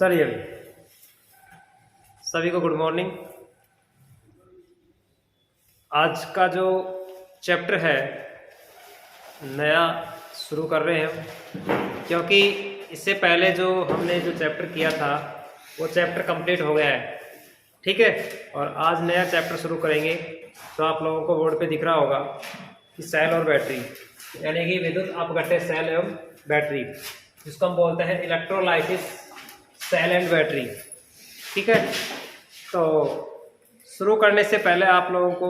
चलिए सभी को गुड मॉर्निंग। आज का जो चैप्टर है नया शुरू कर रहे हैं, क्योंकि इससे पहले जो हमने जो चैप्टर किया था वो चैप्टर कंप्लीट हो गया है, ठीक है। और आज नया चैप्टर शुरू करेंगे। तो आप लोगों को बोर्ड पे दिख रहा होगा कि सेल और बैटरी, यानी कि विद्युत अपघट्य सेल एवं बैटरी, जिसको हम बोलते हैं इलेक्ट्रोलाइसिस सेल एंड बैटरी, ठीक है। तो शुरू करने से पहले आप लोगों को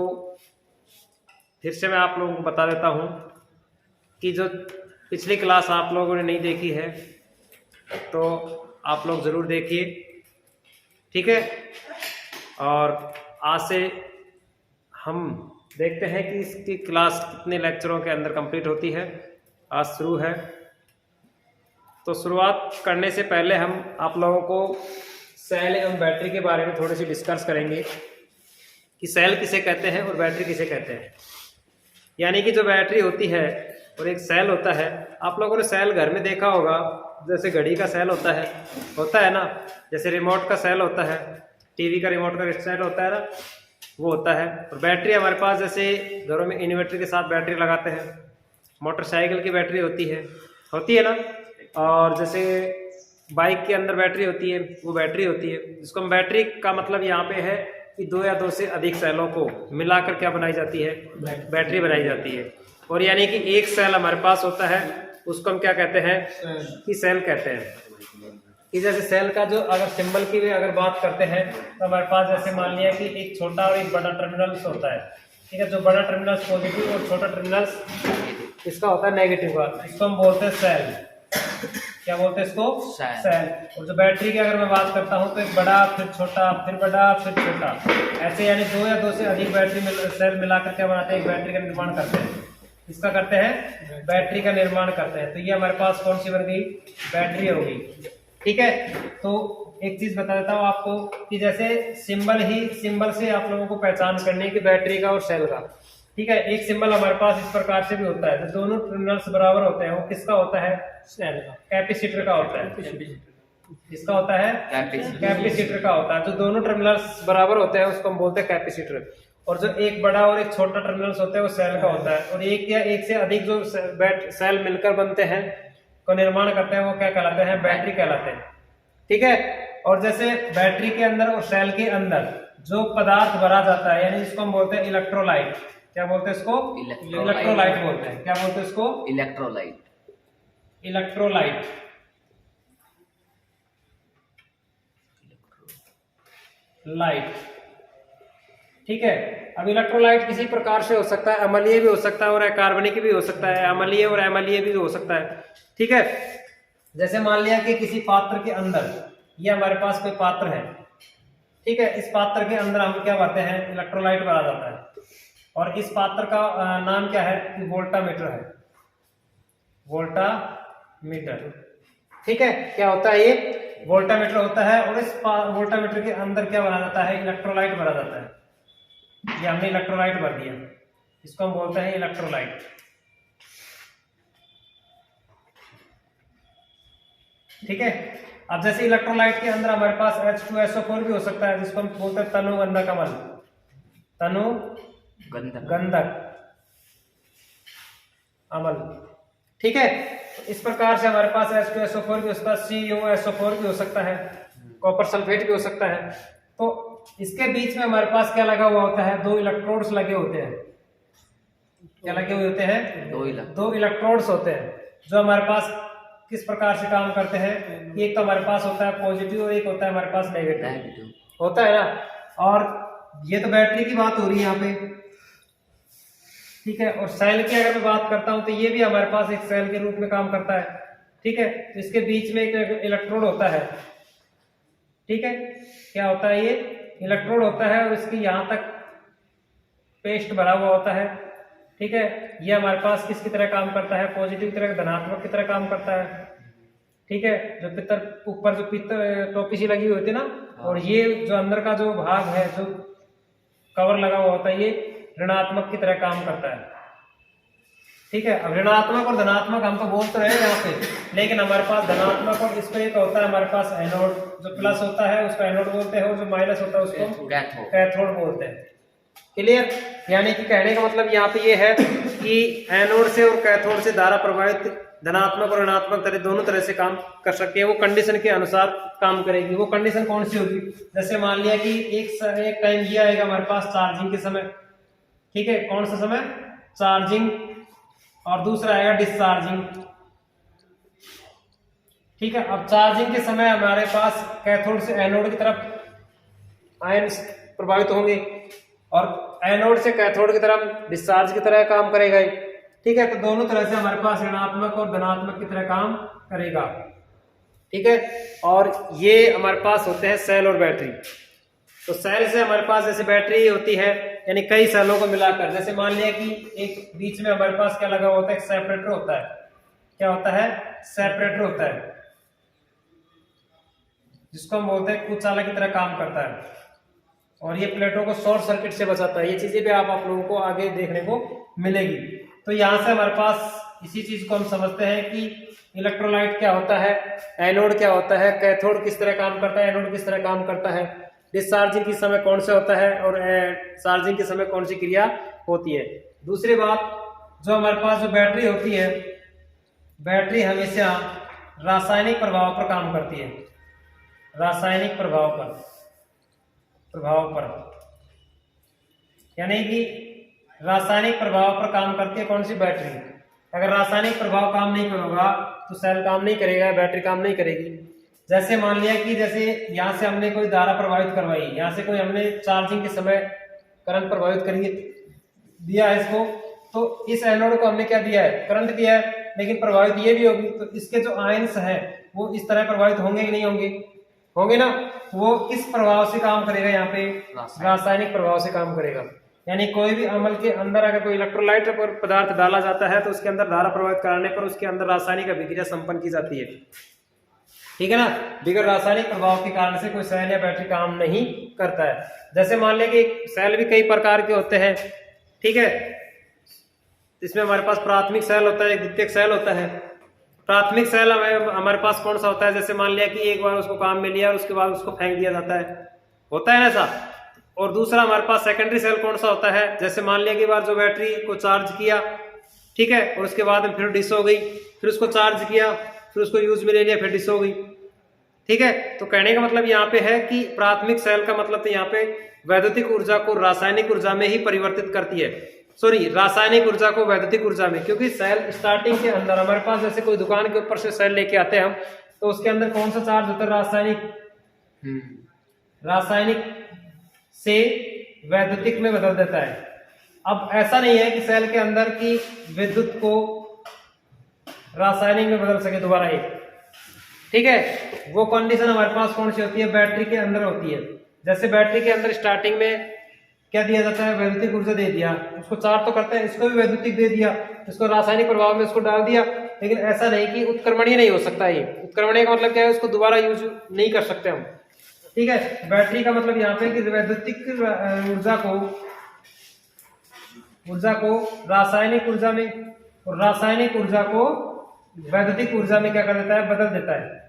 फिर से मैं आप लोगों को बता देता हूँ कि जो पिछली क्लास आप लोगों ने नहीं देखी है तो आप लोग ज़रूर देखिए, ठीक है। और आज से हम देखते हैं कि इसकी क्लास कितने लेक्चरों के अंदर कंप्लीट होती है। आज शुरू है, तो शुरुआत करने से पहले हम आप लोगों को सेल एवं बैटरी के बारे में थोड़ी सी डिस्कस करेंगे कि सेल किसे कहते हैं और बैटरी किसे कहते हैं। यानी कि जो बैटरी होती है और एक सेल होता है, आप लोगों ने सेल घर में देखा होगा, जैसे घड़ी का सेल होता है ना, जैसे रिमोट का सेल होता है, टीवी का रिमोट का सेल होता है ना, वो होता है। और बैटरी हमारे पास जैसे घरों में इन्वर्टर के साथ बैटरी लगाते हैं, मोटरसाइकिल की बैटरी होती है ना। और जैसे बाइक के अंदर बैटरी होती है, वो बैटरी होती है। जिसको हम बैटरी का मतलब यहाँ पे है कि दो या दो से अधिक सेलों को मिलाकर क्या बनाई जाती है, बैटरी बनाई जाती है। और यानी कि एक सेल हमारे पास होता है, उसको हम क्या कहते हैं कि सेल कहते हैं। कि जैसे सेल का जो अगर सिंबल की भी अगर बात करते हैं तो हमारे पास जैसे मान लिया कि एक छोटा और एक बड़ा टर्मिनल्स होता है, ठीक है। जो बड़ा टर्मिनल्स पॉजिटिव और छोटा टर्मिनल्स इसका होता है नेगेटिव का, इसको हम बोलते हैं सेल। क्या बोलते हैं इसको? सेल। और जो बैटरी की अगर मैं बात करता हूँ तो एक बड़ा फिर छोटा फिर बड़ा फिर छोटा, ऐसे यानी दो या दो से अधिक बैटरी सेल मिलाकर क्या बनाते हैं, एक बैटरी का निर्माण करते हैं। इसका करते हैं बैटरी का निर्माण करते हैं। तो ये हमारे पास कौन सी बन गई, बैटरी होगी, ठीक है। तो एक चीज बता देता हूँ आपको कि जैसे सिंबल से आप लोगों को पहचान करनी है कि बैटरी का और सेल का, ठीक है। एक सिंबल हमारे पास इस प्रकार से भी होता है, जो दोनों टर्मिनल्स बराबर होते हैं, वो किसका होता है, सेल का, कैपेसिटर का होता है। किसका होता है, कैपेसिटर का होता है। जो दोनों टर्मिनल्स बराबर होते हैं उसको हम बोलते हैं कैपेसिटर। और जो एक बड़ा और एक छोटा टर्मिनल्स होता है वो सेल का होता है। और एक या एक से अधिक जो सेल मिलकर बनते हैं को निर्माण करते हैं, वो क्या कहलाते हैं, बैटरी कहलाते हैं, ठीक है। और जैसे बैटरी के अंदर और सेल के अंदर जो पदार्थ भरा जाता है, यानी इसको हम बोलते हैं इलेक्ट्रोलाइट। क्या बोलते हैं इसको? इलेक्ट्रोलाइट बोलते हैं। क्या बोलते हैं इसको? इलेक्ट्रोलाइट। लाइट, ठीक है। अब इलेक्ट्रोलाइट किसी प्रकार से हो सकता है, अम्लीय भी हो सकता है और अकार्बनिक भी हो सकता है, अम्लीय और अम्लीय भी हो सकता है, ठीक है। जैसे मान लिया कि किसी पात्र के अंदर, ये हमारे पास कोई पात्र है, ठीक है। इस पात्र के अंदर हम क्या भरते हैं, इलेक्ट्रोलाइट भरा जाता है। और इस पात्र का नाम क्या है, वोल्टामीटर है, वोल्टामीटर, ठीक है। क्या होता है, ये वोल्टामीटर होता है। और इस वोल्टामीटर के अंदर क्या भरा जाता है, इलेक्ट्रोलाइट भरा जाता है। ये हमने इलेक्ट्रोलाइट भर दिया, इसको हम बोलते हैं इलेक्ट्रोलाइट, ठीक है। अब जैसे इलेक्ट्रोलाइट के अंदर हमारे पास H2SO4 भी हो सकता है, जिसको हम बोलते हैं तनु गंधक अम्ल, तनु गंधक अम्ल, ठीक है। इस प्रकार से हमारे पास H2SO4 भी हो सकता है, CuSO4 भी हो सकता है, कॉपर सल्फेट भी हो सकता है। तो इसके बीच में हमारे पास क्या लगा हुआ होता है, दो इलेक्ट्रोड्स लगे होते हैं। क्या लगे हुए होते हैं, दो इलेक्ट्रोड्स होते हैं, जो हमारे पास किस प्रकार से काम करते हैं। एक तो हमारे पास होता है पॉजिटिव और एक होता है हमारे पास नेगेटिव, होता है ना। और ये तो बैटरी की बात हो रही है यहाँ पे, ठीक है। और सेल की अगर मैं बात करता हूँ तो ये भी हमारे पास एक सेल के रूप में काम करता है, ठीक है। तो इसके बीच में एक इलेक्ट्रोड होता है, ठीक है। क्या होता है, ये इलेक्ट्रोड होता है और इसकी यहाँ तक पेस्ट भरा हुआ होता है, ठीक है। ये हमारे पास किसकी तरह काम करता है, पॉजिटिव की तरह, धनात्मक की तरह काम करता है, ठीक है। जो पित्तर ऊपर जो पित्तर टोपी सी लगी हुई होती है ना, और ये जो अंदर का जो भाग है, जो कवर लगा हुआ होता है, ये ऋणात्मक की तरह काम करता है, ठीक है। अब ऋणात्मक और धनात्मक हम तो बोल तो रहे यहाँ पे, लेकिन हमारे पास धनात्मक और इसको एक होता है हमारे पास एनोड, जो प्लस होता है उसको एनोड बोलते हैं और जो माइनस होता है उसको कैथोड बोलते हैं। क्लियर? यानी कि कहने का मतलब यहाँ पे ये है कि एनोड से और कैथोड से धारा प्रवाहित धनात्मक और ऋणात्मक तरह दोनों तरह से काम कर सकती है, वो कंडीशन के अनुसार काम करेगी। वो कंडीशन कौन सी होगी? जैसे मान लिया कि एक टाइम ये आएगा हमारे पास चार्जिंग के समय, ठीक है, कौन सा समय? चार्जिंग, और दूसरा आएगा डिस्चार्जिंग, ठीक है। अब चार्जिंग के समय हमारे पास कैथोड से एनोड की तरफ आयन प्रभावित होंगे और एनोड से कैथोड की तरफ डिस्चार्ज की तरह काम करेगा, ठीक है। तो दोनों तरह से हमारे पास ऋणात्मक और धनात्मक की तरह काम करेगा, ठीक है। और ये हमारे पास होते हैं सेल और बैटरी। तो सेल से हमारे पास जैसे बैटरी होती है, यानी कई सेलों को मिलाकर, जैसे मान लिया कि एक बीच में हमारे पास क्या लगा होता है? एक सेपरेटर होता है। क्या होता है? सेपरेटर होता है, जिसको हम बोलते हैं कुचालक की तरह काम करता है, और ये प्लेटों को शॉर्ट सर्किट से बचाता है। ये चीजें भी आप लोगों को आगे देखने को मिलेगी। तो यहाँ से हमारे पास इसी चीज को हम समझते हैं कि इलेक्ट्रोलाइट क्या होता है, एनोड क्या होता है, कैथोड किस तरह काम करता है, एनोड किस तरह काम करता है, डिस्चार्जिंग के समय कौन सा होता है और चार्जिंग के समय कौन सी क्रिया होती है। दूसरी बात, जो हमारे पास जो बैटरी होती है, बैटरी हमेशा रासायनिक प्रभाव पर काम करती है, रासायनिक प्रभाव पर, यानी कि रासायनिक प्रभाव पर काम करती है कौन सी? बैटरी। अगर रासायनिक प्रभाव काम नहीं करेगा तो सेल काम नहीं करेगा, बैटरी काम नहीं करेगी। जैसे मान लिया कि जैसे यहाँ से हमने कोई धारा प्रभावित करवाई, यहाँ से कोई हमने चार्जिंग के समय करंट प्रभावित करिए दिया है इसको, तो इस एनोड को हमने क्या दिया है? करंट दिया है, लेकिन प्रभावित ये भी होगी। तो इसके जो आयन्स हैं वो इस तरह प्रभावित होंगे कि नहीं होंगे? होंगे ना। वो किस प्रभाव से काम करेगा? यहाँ पे रासायनिक प्रभाव से काम करेगा। यानी कोई भी अमल के अंदर अगर कोई इलेक्ट्रोलाइट पर पदार्थ डाला जाता है तो उसके अंदर धारा प्रभावित कराने पर उसके अंदर रासायनिक अभिक्रिया संपन्न की जाती है, ठीक है ना। बगैर रासायनिक प्रभाव के कारण से कोई सेल या बैटरी काम नहीं करता है। जैसे मान लें कि सेल भी कई प्रकार के होते हैं, ठीक है। इसमें हमारे पास प्राथमिक सेल होता है, एक द्वितीयक सेल होता है। प्राथमिक सेल हमारे पास कौन सा होता है? जैसे मान लिया कि एक बार उसको काम में लिया और उसके बाद उसको फेंक दिया जाता है, होता है ना ऐसा। और दूसरा हमारे पास सेकेंडरी सेल कौन सा होता है? जैसे मान लिया कि बार जो बैटरी को चार्ज किया, ठीक है, और उसके बाद फिर डिस हो गई, फिर उसको चार्ज किया, फिर उसको यूज में ले लिया, फिर डिस हो गई, ठीक है। तो कहने का मतलब यहाँ पे है कि प्राथमिक सेल का मतलब तो यहाँ पे वैद्युतिक ऊर्जा को रासायनिक ऊर्जा में ही परिवर्तित करती है, सॉरी, रासायनिक ऊर्जा को वैद्युतिक ऊर्जा में। क्योंकि सेल स्टार्टिंग के अंदर हमारे पास जैसे कोई दुकान के ऊपर से सेल लेके आते हैं हम, तो उसके अंदर कौन सा चार्ज होता है? रासायनिक, रासायनिक से वैद्युतिक में बदल देता है। अब ऐसा नहीं है कि सेल के अंदर की विद्युत को रासायनिक में बदल सके दोबारा एक, ठीक है। वो कंडीशन हमारे पास कौन सी होती है? बैटरी के अंदर होती है। जैसे बैटरी के अंदर स्टार्टिंग में क्या दिया जाता है? वैद्युतिक ऊर्जा दे दिया, उसको चार्ज तो करते हैं, इसको भी वैद्युतिक दे दिया, इसको रासायनिक प्रभाव में इसको डाल दिया। लेकिन ऐसा नहीं कि उत्क्रमणीय नहीं हो सकता। ये उत्क्रमणीय का मतलब क्या है? उसको दोबारा यूज नहीं कर सकते हम, ठीक है। बैटरी का मतलब यहाँ पे कि वैद्युतिक ऊर्जा को रासायनिक ऊर्जा में और रासायनिक ऊर्जा को वैद्युतिक ऊर्जा में क्या कर देता है? बदल देता है,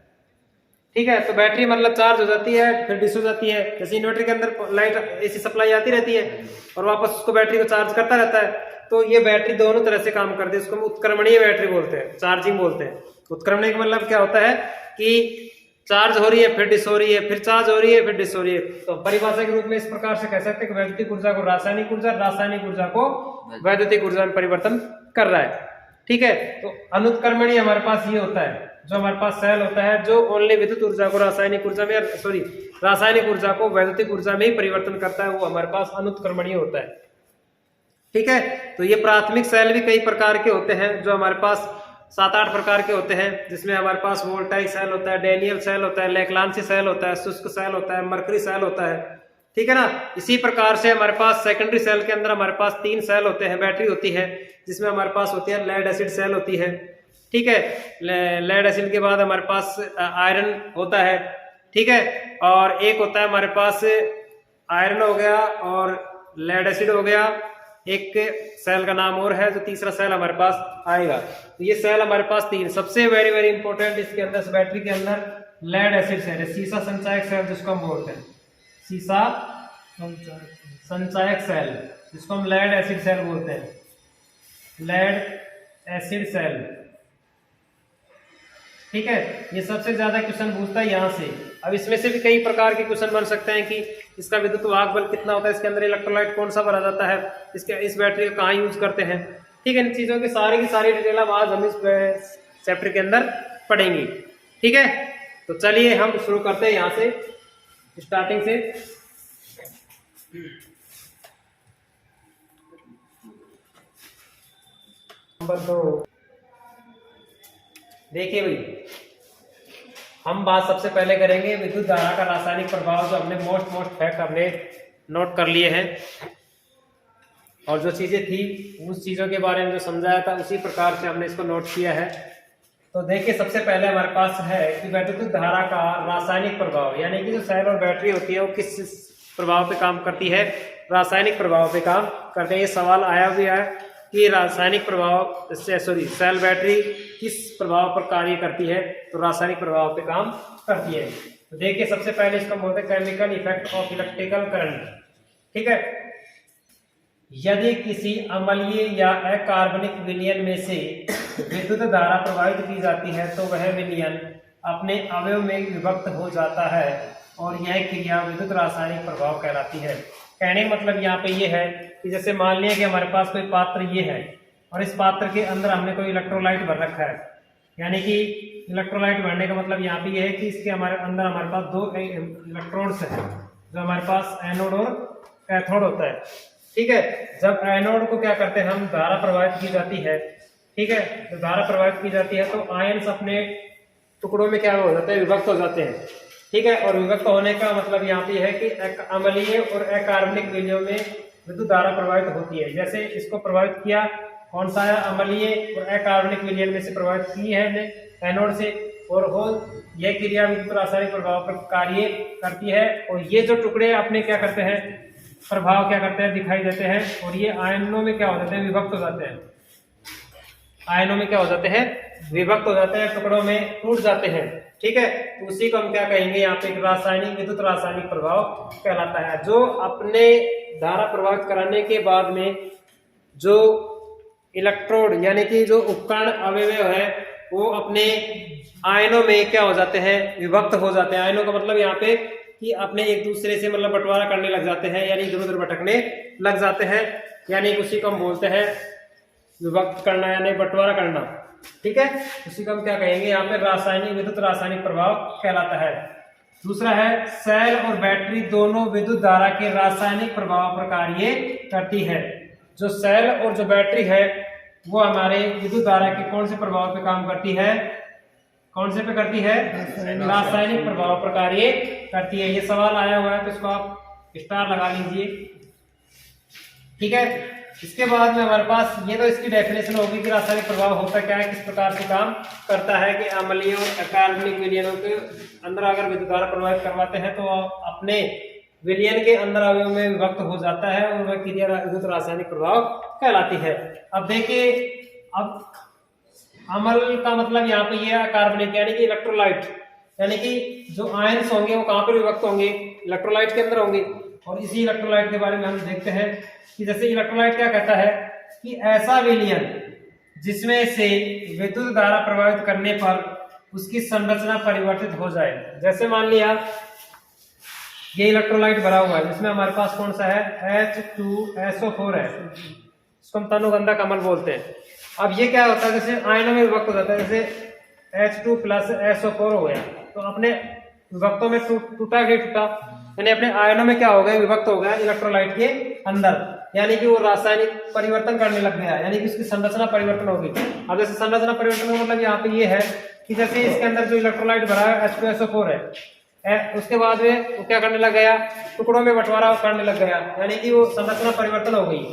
ठीक है। तो बैटरी मतलब चार्ज हो जाती है, फिर डिस हो जाती है। जैसे इन्वर्टर के अंदर लाइट एसी सप्लाई आती रहती है और वापस उसको बैटरी को चार्ज करता रहता है, तो ये बैटरी दोनों तरह से काम करती है। इसको हम उत्क्रमणीय बैटरी बोलते हैं, चार्जिंग बोलते हैं। उत्क्रमणीय का मतलब क्या होता है कि चार्ज हो रही है, फिर डिस हो रही है, फिर चार्ज हो रही है, फिर डिस हो रही है। तो परिभाषा के रूप में इस प्रकार से कह सकते हैं कि वैद्युतिक ऊर्जा को रासायनिक ऊर्जा, रासायनिक ऊर्जा को वैद्युतिक ऊर्जा में परिवर्तन कर रहा है, ठीक है। तो अनुत्क्रमणीय हमारे पास ये होता है, जो हमारे पास सेल होता है जो ओनली विद्युत ऊर्जा को रासायनिक ऊर्जा में, सॉरी, रासायनिक ऊर्जा को वैद्युतिक ऊर्जा में ही परिवर्तन करता है, वो हमारे पास अनुत्क्रमणीय होता है, ठीक है। तो ये प्राथमिक सेल भी कई प्रकार के होते हैं, जो हमारे पास 7-8 प्रकार के होते हैं, जिसमें हमारे पास वोल्टाइक सेल होता है, डैनियल सेल होता है, लेक्लांसी सेल होता है, शुष्क सेल होता है, मरकरी सेल होता है, ठीक है ना। इसी प्रकार से हमारे पास सेकेंडरी सेल के अंदर हमारे पास 3 सेल होते हैं, बैटरी होती है, जिसमें हमारे पास होती है लेड एसिड सेल होती है, ठीक है। लेड एसिड के बाद हमारे पास आयरन होता है, ठीक है। और एक होता है हमारे पास आयरन हो गया और लेड एसिड हो गया, एक सेल का नाम और है जो तीसरा सेल हमारे पास आएगा। तो ये सेल हमारे पास 3। सबसे वेरी वेरी इंपॉर्टेंट इसके अंदर बैटरी के अंदर लेड एसिड सेल है, सीसा संचायक सेल जिसको हम बोलते हैं, सीसा संचायक सेल जिसको हम लेड एसिड सेल बोलते हैं, लेड एसिड सेल। ठीक है, ये सबसे ज्यादा क्वेश्चन पूछता है यहाँ से। अब इसमें से भी कई प्रकार के क्वेश्चन बन सकते हैं कि इसका विद्युत वाहक बल कितना होता है, इसके अंदर इलेक्ट्रोलाइट कौन सा भरा जाता है, इसके इस बैटरी का कहाँ यूज करते हैं। ठीक है, इन चीजों की सारी डिटेल अब आज हम इस चैप्टर के अंदर पढ़ेंगे। ठीक है, तो चलिए हम शुरू करते हैं यहाँ से स्टार्टिंग से। नंबर 2 देखिए भाई, हम बात सबसे पहले करेंगे विद्युत धारा का रासायनिक प्रभाव, जो हमने मोस्ट फैक्ट हमने नोट कर लिए हैं और जो चीजें थी उस चीजों के बारे में जो समझाया था उसी प्रकार से हमने इसको नोट किया है। तो देखिए, सबसे पहले हमारे पास है कि विद्युत धारा का रासायनिक प्रभाव, यानी कि जो सेल और बैटरी होती है वो किस प्रभाव पे काम करती है, रासायनिक प्रभाव पे काम करते हैं। ये सवाल आया भी है कि रासायनिक प्रभाव सेल बैटरी किस प्रभाव पर कार्य करती है, तो रासायनिक प्रभाव पे काम करती है। तो देखिए, सबसे पहले इसको बोलते हैं chemical effect of electrical current. ठीक है, यदि किसी अम्लीय या अकार्बनिक विलयन में से विद्युत धारा प्रवाहित की जाती है तो वह विलयन अपने अवयव में विभक्त हो जाता है और यह क्रिया विद्युत रासायनिक प्रभाव कहलाती है। कहने का मतलब यहाँ पे ये है कि जैसे मान लिया कि हमारे पास कोई पात्र ये है और इस पात्र के अंदर हमने कोई इलेक्ट्रोलाइट भर रखा है, यानी कि इलेक्ट्रोलाइट भरने का मतलब यहाँ पे ये है कि इसके हमारे अंदर हमारे पास 2 इलेक्ट्रोड्स हैं, जो हमारे पास एनोड और कैथोड होता है। ठीक है, जब एनोड को क्या करते हैं हम, धारा प्रवाहित की जाती है। ठीक है, तो धारा प्रवाहित की जाती है तो आयन्स अपने टुकड़ों में क्या हो जाते हैं, विभक्त हो जाते हैं। ठीक है, और विभक्त होने का मतलब यहाँ पे है कि अम्लीय और अकार्बनिक विलयों में विद्युत धारा प्रवाहित होती है। जैसे इसको प्रभावित किया कौन सा है, अम्लीय और अकार्बनिक विलयन में से प्रभावित की है हमने एनोड से, और हो यह क्रिया विद्युत रासायनिक प्रभाव पर कार्य करती है। और ये जो टुकड़े अपने क्या करते हैं, प्रभाव क्या करते हैं, दिखाई देते हैं, और ये आयनों में क्या हो जाते हैं, विभक्त हो जाते हैं। आयनों में क्या हो जाते हैं, विभक्त हो जाते हैं, टुकड़ों में टूट जाते हैं। ठीक है, तो उसी को हम क्या कहेंगे यहाँ पे, रासायनिक विद्युत रासायनिक प्रभाव कहलाता है। जो अपने धारा प्रभावित कराने के बाद में जो इलेक्ट्रोड यानी कि जो उपकरण अवयव है वो अपने आयनों में क्या हो जाते हैं, विभक्त हो जाते हैं। आयनों का मतलब यहाँ पे कि अपने एक दूसरे से मतलब बंटवारा करने लग जाते हैं, यानी इधर उधर भटकने लग जाते हैं, यानी उसी को हम बोलते हैं विभक्त करना यानी बंटवारा करना। ठीक है, उसी को हम क्या कहेंगे यहाँ पे, रासायनिक विद्युत रासायनिक प्रभाव कहलाता है। दूसरा है, सेल और बैटरी दोनों विद्युत धारा के रासायनिक प्रभाव पर कार्य करती है। जो सेल और जो बैटरी है वो हमारे विद्युत धारा के कौन से प्रभाव पे काम करती है, कौन से पे करती है, रासायनिक प्रभाव पर कार्य करती है। ये सवाल आया हुआ है तो इसको आप स्टार लगा लीजिए। ठीक है, इसके बाद में हमारे पास ये तो इसकी डेफिनेशन होगी कि रासायनिक प्रभाव होता क्या है, किस प्रकार से काम करता है, कि अम्लीय और अकार्बनिक विलयनों के अंदर अगर विद्युत धारा प्रभावित करवाते हैं तो अपने विलयन के अंदर अवयव में विभक्त हो जाता है और वह क्रिया विद्युत रासायनिक प्रभाव कहलाती है। अब देखिए, अब अम्ल का मतलब यहाँ पे ये कार्बनिक यानी कि इलेक्ट्रोलाइट, यानी कि जो आयन्स होंगे वो कहाँ पर विभक्त होंगे, इलेक्ट्रोलाइट के अंदर होंगे। और इसी इलेक्ट्रोलाइट के बारे में हम देखते हैं कि जैसे इलेक्ट्रोलाइट क्या कहता है कि ऐसा विलयन जिसमें से विद्युत धारा प्रभावित करने पर उसकी संरचना परिवर्तित हो जाए। जैसे मान लिया ये इलेक्ट्रोलाइट भरा हुआ है जिसमें हमारे पास कौन सा है, H2SO4 है, इसको हम तनुगंधक अम्ल बोलते हैं। अब ये क्या होता है, जैसे आयनों में विभक्त हो जाता है, जैसे H2+SO4 हो गया तो अपने विभक्तों में टूटा, यानी अपने आयनों में क्या हो गया, विभक्त हो गया इलेक्ट्रोलाइट के अंदर, यानी कि वो रासायनिक परिवर्तन करने लग गया, यानी कि उसकी संरचना परिवर्तन होगी। अब जैसे संरचना परिवर्तन का मतलब यहाँ पे ये है कि जैसे इसके अंदर जो इलेक्ट्रोलाइट भरा है H2SO4 है, उसके बाद में वो क्या करने लग गया, टुकड़ों में बंटवारा करने लग गया, यानी कि वो संरचना परिवर्तन हो गई।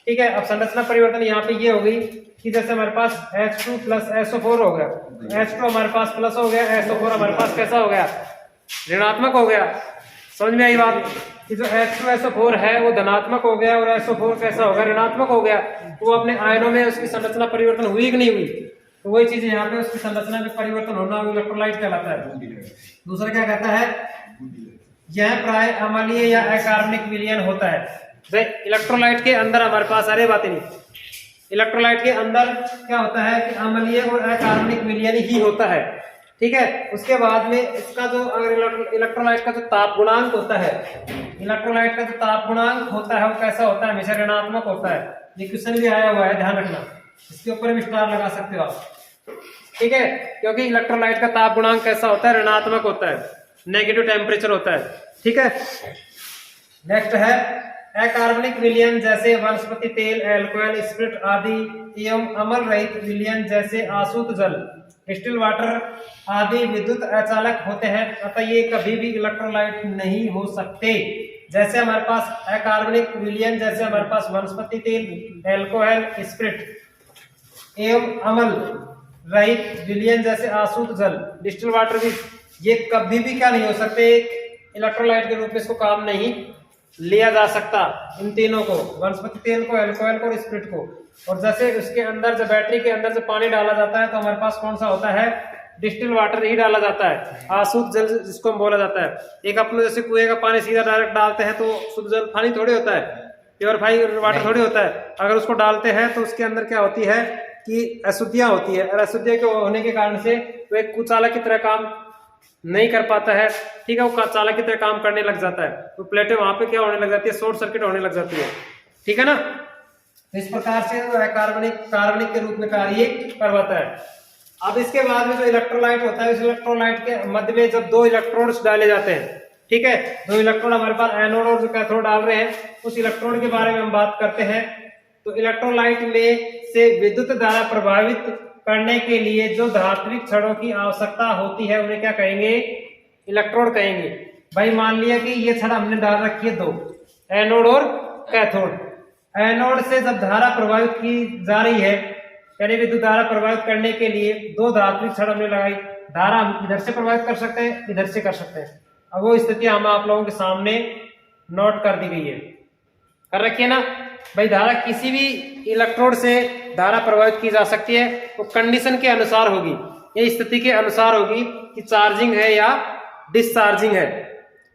ठीक है, अब संरचना परिवर्तन यहाँ पे ये हो गई कि जैसे हमारे पास H2+SO4 हो गया, H2 हमारे पास प्लस हो गया, SO4 हमारे पास कैसा हो गया, ऋणात्मक हो गया। समझ में आई बात। कि जो H2SO4 है वो धनात्मक हो गया और SO4 कैसा होगा, ऋणात्मक हो गया, तो वो अपने आयनों में उसकी संरचना परिवर्तन हुई कि नहीं हुई, तो वही चीज यहाँ पे उसकी संरचना में परिवर्तन होना इलेक्ट्रोलाइट कहलाता है। दूसरा क्या कहता है, यह प्राय अम्लीय या अकार्बनिक विलयन होता है। इलेक्ट्रोलाइट के अंदर हमारे पास अरे बातें नहीं, इलेक्ट्रोलाइट के अंदर क्या होता है कि अम्लीय और अकार्बनिक विलयन ही होता है, ठीक है। उसके बाद में इसका जो अगर इलेक्ट्रोलाइट का जो ताप गुणांक होता है, इलेक्ट्रोलाइट का जो ताप गुणांक होता है वो कैसा होता है, हमेशा ऋणात्मक होता है। ये क्वेश्चन भी आया हुआ है, ध्यान रखना, इसके ऊपर भी स्टार लगा सकते हो आप, ठीक है, क्योंकि इलेक्ट्रोलाइट का ताप गुणांक कैसा होता है, ऋणात्मक होता है, नेगेटिव टेम्परेचर होता है, ठीक है। नेक्स्ट है अकार्बनिक विलयन जैसे वनस्पति तेल, एल्कोहल, स्पिरिट आदि एवं अम्ल रहित विलयन जैसे आसूत जल, डिस्टिल वाटर आदि विद्युत अचालक होते हैं, अतः ये कभी भी इलेक्ट्रोलाइट नहीं हो सकते। जैसे हमारे पास अकार्बनिक विलयन जैसे हमारे पास वनस्पति तेल, एल्कोहल, स्पिरिट एवं अम्ल रहित विलयन जैसे आसूत जल, डिस्टिल वाटर भी, ये कभी भी क्या नहीं हो सकते, इलेक्ट्रोलाइट के रूप में इसको काम नहीं लिया जा सकता। इन तीनों को, वनस्पति तेल को, अल्कोहल को और स्पिरिट को। और जैसे उसके अंदर जब बैटरी के अंदर जब पानी डाला जाता है तो हमारे पास कौन सा होता है, डिस्टिल वाटर ही डाला जाता है, आसूत जल जिसको हम बोला जाता है। एक अपने जैसे कुएं का पानी सीधा डायरेक्ट डालते हैं तो शुद्ध जल पानी थोड़ी होता है, प्योरीफाई वाटर थोड़ी होता है। अगर उसको डालते हैं तो उसके अंदर क्या होती है कि अशुद्धियां होती है, और अशुद्धियां के होने के कारण से वो एक कुचालक की तरह काम नहीं कर पाता है, ठीक है, वो चालक की तरह काम करने लग जाता है, तो प्लेटें वहां पे क्या होने लग जाती है, शॉर्ट सर्किट होने लग जाती है, ठीक है ना। इस प्रकार से कार्बनिक के रूप में कार्य करवाता है। अब इसके बाद में जो इलेक्ट्रोलाइट होता है, उस इलेक्ट्रोलाइट के मध्य में जब दो इलेक्ट्रोड्स डाले जाते हैं, ठीक है, दो इलेक्ट्रोड हमारे पास एनोड और जो कैथोड डाल रहे हैं, उस इलेक्ट्रोड के बारे में हम बात करते हैं। तो इलेक्ट्रोलाइट में से विद्युत धारा प्रभावित करने के लिए जो धात्विक छड़ों की आवश्यकता होती है उन्हें क्या कहेंगे, इलेक्ट्रोड कहेंगे। भाई मान लिया कि ये छड़ हमने डाल रखी है दो, एनोड और कैथोड। एनोड से जब धारा प्रभावित की जा रही है, यानी विद्युत धारा प्रभावित करने के लिए दो धात्विक छड़ हमने लगाई, धारा हम इधर से प्रभावित कर सकते हैं, इधर से कर सकते हैं। अब वो स्थिति हम आप लोगों के सामने नोट कर दी गई है, कर रखिए ना भाई। धारा किसी भी इलेक्ट्रोड से धारा प्रभावित की जा सकती है, वो कंडीशन के अनुसार होगी, ये स्थिति के अनुसार होगी कि चार्जिंग है या डिस्चार्जिंग है।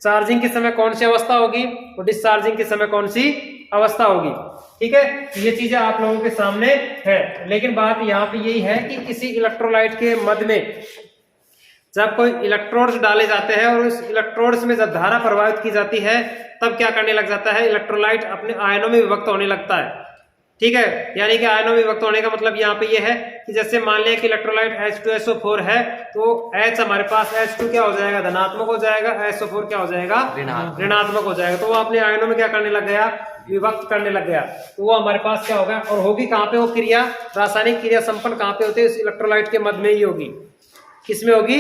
चार्जिंग के समय कौन सी अवस्था होगी और डिस्चार्जिंग के समय कौन सी अवस्था होगी, ठीक है। ये चीजें आप लोगों के सामने है, लेकिन बात यहाँ पे यही है कि किसी इलेक्ट्रोलाइट के मध्य में जब कोई इलेक्ट्रोड्स डाले जाते हैं और उस इलेक्ट्रोड्स में जब धारा प्रभावित की जाती है, तब क्या करने लग जाता है, इलेक्ट्रोलाइट अपने आयनों में विभक्त होने लगता है, ठीक है। यानी कि आयनों में विभक्त होने का मतलब यहाँ पे ये है कि जैसे मान लिया कि इलेक्ट्रोलाइट H2SO4 है, तो H हमारे पास H2 क्या हो जाएगा, धनात्मक हो जाएगा, SO4 क्या हो जाएगा, ऋणात्मक हो जाएगा। तो वो अपने आयनों में क्या करने लग गया, विभक्त करने लग गया। तो वो हमारे पास क्या होगा, और होगी कहाँ पे वो क्रिया, रासायनिक क्रिया संपन्न कहाँ पे होती है, इस इलेक्ट्रोलाइट के मध्य में ही होगी। किसमें होगी,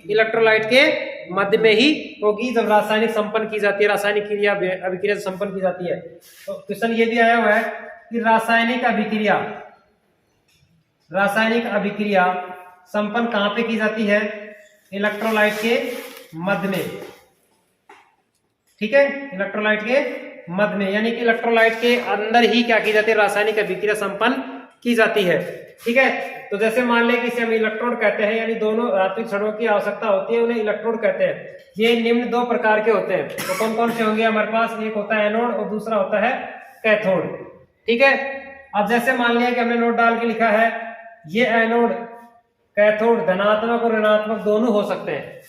इलेक्ट्रोलाइट के मध्य में ही होगी, जब रासायनिक संपन्न की जाती है, रासायनिक क्रिया अभिक्रिया संपन्न की जाती है। तो क्वेश्चन ये भी आया हुआ है कि रासायनिक अभिक्रिया संपन्न कहां पे की जाती है, इलेक्ट्रोलाइट के मध्य में, ठीक है, इलेक्ट्रोलाइट के मध्य में, यानी कि इलेक्ट्रोलाइट के अंदर ही क्या की जाती है, रासायनिक अभिक्रिया संपन्न की जाती है, ठीक है। तो जैसे मान लें कि इसे हम इलेक्ट्रोड कहते हैं, यानी दोनों धात्विक छड़ों की आवश्यकता होती है, उन्हें इलेक्ट्रोड कहते हैं। ये निम्न दो प्रकार के होते हैं, तो कौन कौन से होंगे हमारे पास, एक होता है एनोड और दूसरा होता है कैथोड, ठीक है। अब जैसे मान लिया कि हमने नोट डाल के लिखा है, ये एनोड कैथोड धनात्मक और ऋणात्मक दोनों हो सकते हैं,